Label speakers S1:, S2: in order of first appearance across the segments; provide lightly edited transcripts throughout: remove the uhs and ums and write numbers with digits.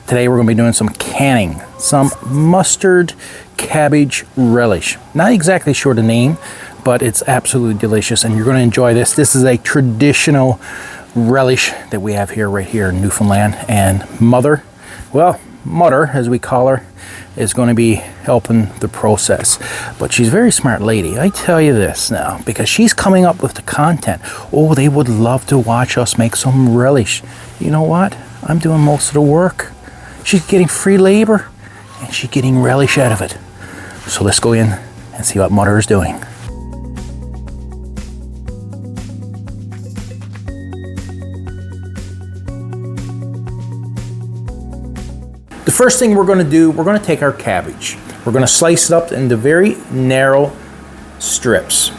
S1: Today we're going to be doing some canning, some mustard cabbage relish. Not exactly sure the name, but it's absolutely delicious and you're going to enjoy this. This is a traditional relish that we have here, right here in Newfoundland. And mother as we call her, is going to be helping the process. But she's a very smart lady, I tell you this now, because she's coming up with the content. Oh, they would love to watch us make some relish. You know what? I'm doing most of the work. She's getting free labor and she's getting relish out of it. So let's go in and see what mother is doing. The first thing we're going to do, we're going to take our cabbage. We're going to slice it up into very narrow strips.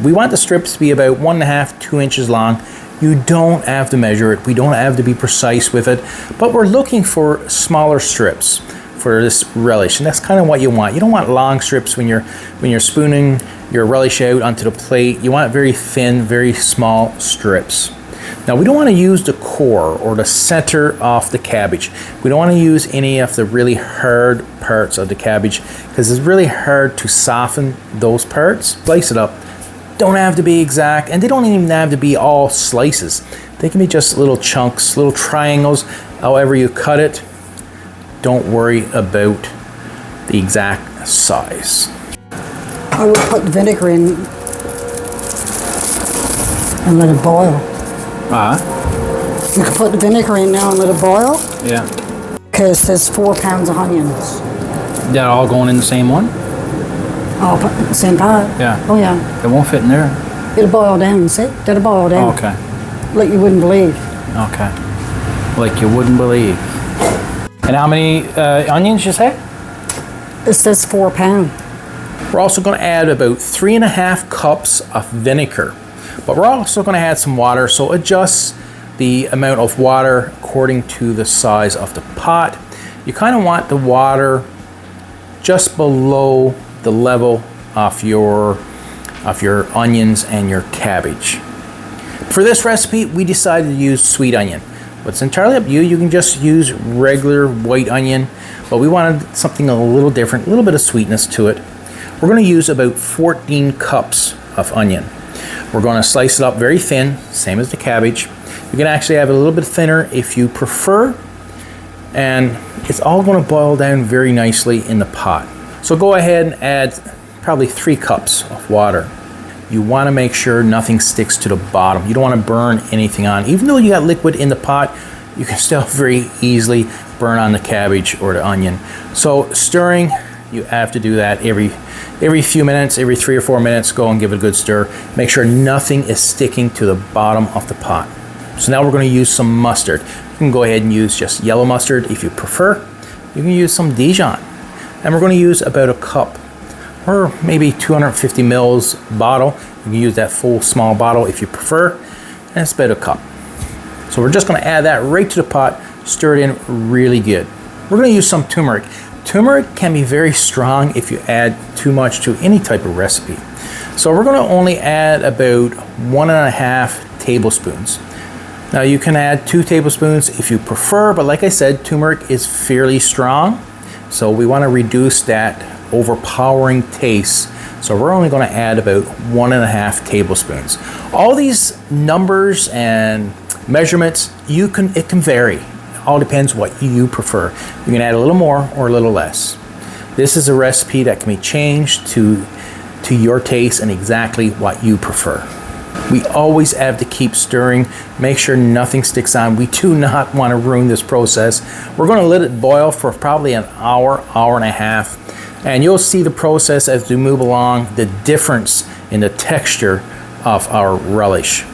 S1: We want the strips to be about 1.5 to 2 inches long. You don't have to measure it. We don't have to be precise with it, but we're looking for smaller strips for this relish, and that's kind of what you want. You don't want long strips when you're spooning your relish out onto the plate. You want very thin, very small strips. Now we don't want to use the core or the center of the cabbage. We don't want to use any of the really hard parts of the cabbage because it's really hard to soften those parts. Slice it up. Don't have to be exact, and they don't even have to be all slices. They can be just little chunks, little triangles, however you cut it. Don't worry about the exact size.
S2: I would put the vinegar in and let it boil. You can put the vinegar in now and let it boil.
S1: Yeah.
S2: Because there's 4 pounds of onions.
S1: That all going in the same one?
S2: Oh, put in the same pot?
S1: Yeah.
S2: Oh, yeah.
S1: It won't fit in there?
S2: It'll boil down, see? It'll boil down.
S1: Oh, okay.
S2: Like you wouldn't believe.
S1: Okay. Like you wouldn't believe. And how many onions you say?
S2: It says 4 pounds.
S1: We're also going to add about 3.5 cups of vinegar. But we're also going to add some water, so adjust the amount of water according to the size of the pot. You kind of want the water just below the level of your onions and your cabbage. For this recipe, we decided to use sweet onion. But it's entirely up to you. You can just use regular white onion, but we wanted something a little different, a little bit of sweetness to it. We're going to use about 14 cups of onion. We're going to slice it up very thin, same as the cabbage. You can actually have it a little bit thinner if you prefer, and it's all going to boil down very nicely in the pot. So go ahead and add probably 3 cups of water. You want to make sure nothing sticks to the bottom. You don't want to burn anything on. Even though you got liquid in the pot, you can still very easily burn on the cabbage or the onion. So stirring, you have to do that every few minutes, every 3 or 4 minutes. Go and give it a good stir. Make sure nothing is sticking to the bottom of the pot. So now we're going to use some mustard. You can go ahead and use just yellow mustard if you prefer. You can use some Dijon. And we're going to use about a cup or maybe 250 mils bottle. You can use that full small bottle if you prefer. And it's about a cup. So we're just going to add that right to the pot, stir it in really good. We're going to use some turmeric. Turmeric can be very strong if you add too much to any type of recipe. So we're going to only add about 1.5 tablespoons. Now you can add 2 tablespoons if you prefer, but like I said, turmeric is fairly strong. So we want to reduce that overpowering taste. So we're only going to add about 1.5 tablespoons. All these numbers and measurements, it can vary. All depends what you prefer. You can add a little more or a little less. This is a recipe that can be changed to your taste and exactly what you prefer. We always have to keep stirring, make sure nothing sticks on. We do not want to ruin this process. We're going to let it boil for probably an hour, hour and a half, and you'll see the process as we move along, the difference in the texture of our relish.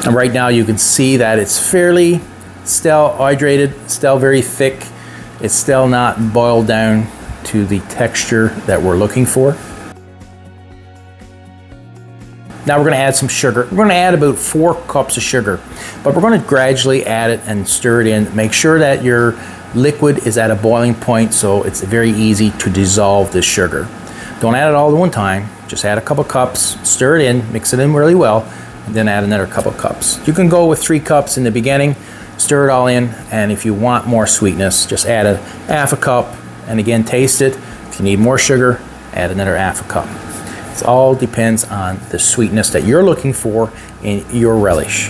S1: And right now you can see that it's fairly still hydrated, still very thick. It's still not boiled down to the texture that we're looking for. Now we're going to add some sugar. We're going to add about 4 cups of sugar, but we're going to gradually add it and stir it in. Make sure that your liquid is at a boiling point so it's very easy to dissolve the sugar. Don't add it all at one time. Just add a couple cups, stir it in, mix it in really well, and then add another couple cups. You can go with 3 cups in the beginning. stir it all in, and if you want more sweetness, just add a half a cup, and again, taste it. If you need more sugar, add another half a cup. It all depends on the sweetness that you're looking for in your relish.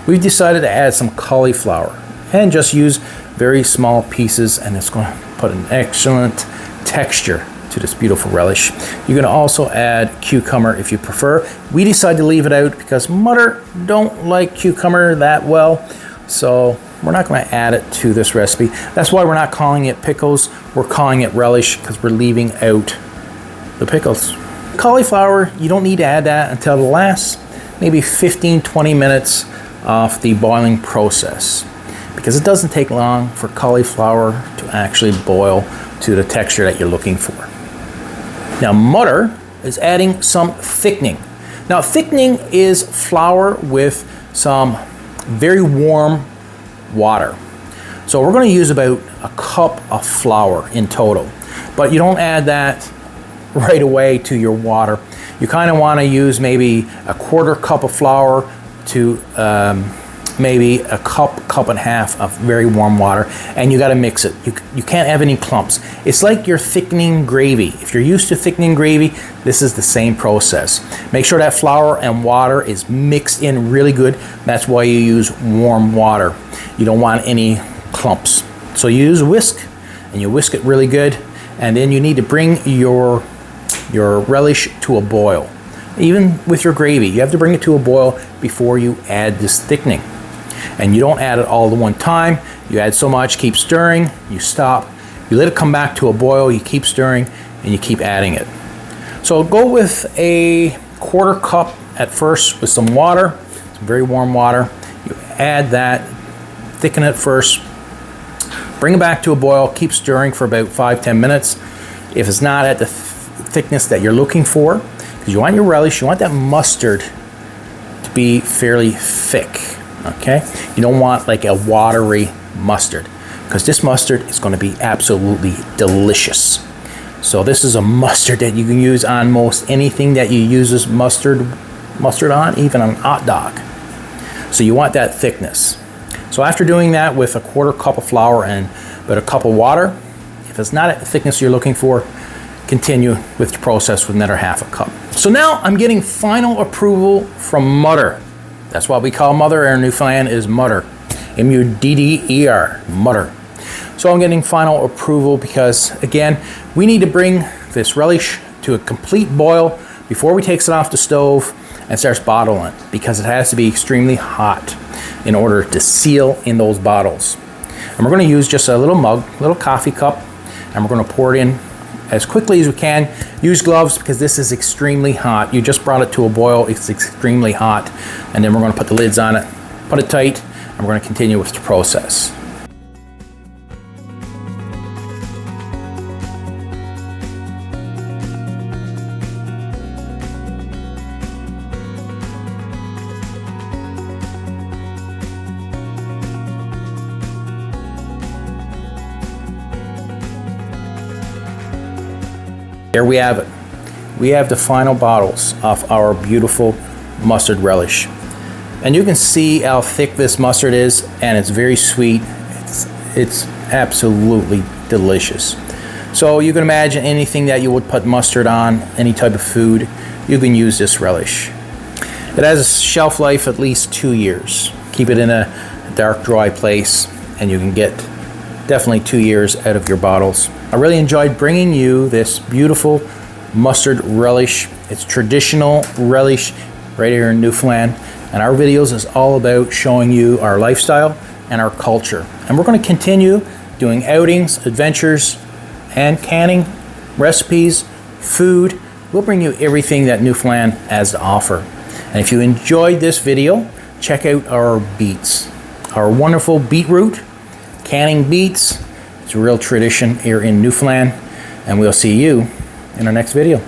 S1: We've decided to add some cauliflower and just use very small pieces, and it's going to put an excellent texture to this beautiful relish. You're going to also add cucumber if you prefer. We decided to leave it out because Mother don't like cucumber that well, so we're not going to add it to this recipe. That's why we're not calling it pickles, we're calling it relish, because we're leaving out the pickles. Cauliflower, you don't need to add that until the last maybe 15-20 minutes of the boiling process, because it doesn't take long for cauliflower to actually boil to the texture that you're looking for. Now Mother is adding some thickening. Now thickening is flour with some very warm water. So we're going to use about a cup of flour in total, but you don't add that right away to your water. You kind of want to use maybe a quarter cup of flour to maybe a cup and a half of very warm water, and you got to mix it. You can't have any clumps. It's like you're thickening gravy. If you're used to thickening gravy, this is the same process. Make sure that flour and water is mixed in really good. That's why you use warm water. You don't want any clumps. So you use a whisk, and you whisk it really good, and then you need to bring your relish to a boil. Even with your gravy, you have to bring it to a boil before you add this thickening. And you don't add it all at one time. You add so much, keep stirring, you stop, you let it come back to a boil, you keep stirring, and you keep adding it. So go with a quarter cup at first with some water, some very warm water. You add that, thicken it first, bring it back to a boil, keep stirring for about 5-10 minutes. If it's not at the thickness that you're looking for, because you want your relish, you want that mustard to be fairly thick, okay? You don't want like a watery mustard, because this mustard is going to be absolutely delicious. So this is a mustard that you can use on most anything that you use this mustard on, even on a hot dog. So you want that thickness. So after doing that with a quarter cup of flour and about a cup of water, if it's not at the thickness you're looking for, continue with the process with another half a cup. So now I'm getting final approval from Mother. That's what we call Mother. Our Newfoundland is Mother. M-U-D-D-E-R, Mother. So I'm getting final approval because, again, we need to bring this relish to a complete boil before we take it off the stove and starts bottling it, because it has to be extremely hot in order to seal in those bottles. And we're going to use just a little mug, little coffee cup, and we're going to pour it in as quickly as we can. Use gloves because this is extremely hot. You just brought it to a boil, it's extremely hot. And then we're going to put the lids on it, put it tight, and we're going to continue with the process. There we have it. We have the final bottles of our beautiful mustard relish. And you can see how thick this mustard is, and it's very sweet. It's absolutely delicious. So you can imagine anything that you would put mustard on, any type of food, you can use this relish. It has a shelf life at least 2 years. Keep it in a dark, dry place, and you can get definitely 2 years out of your bottles. I really enjoyed bringing you this beautiful mustard relish. It's traditional relish right here in Newfoundland. And our videos is all about showing you our lifestyle and our culture. And we're going to continue doing outings, adventures, and canning, recipes, food. We'll bring you everything that Newfoundland has to offer. And if you enjoyed this video, check out our beets. Our wonderful beetroot, canning beets. It's a real tradition here in Newfoundland, and we'll see you in our next video.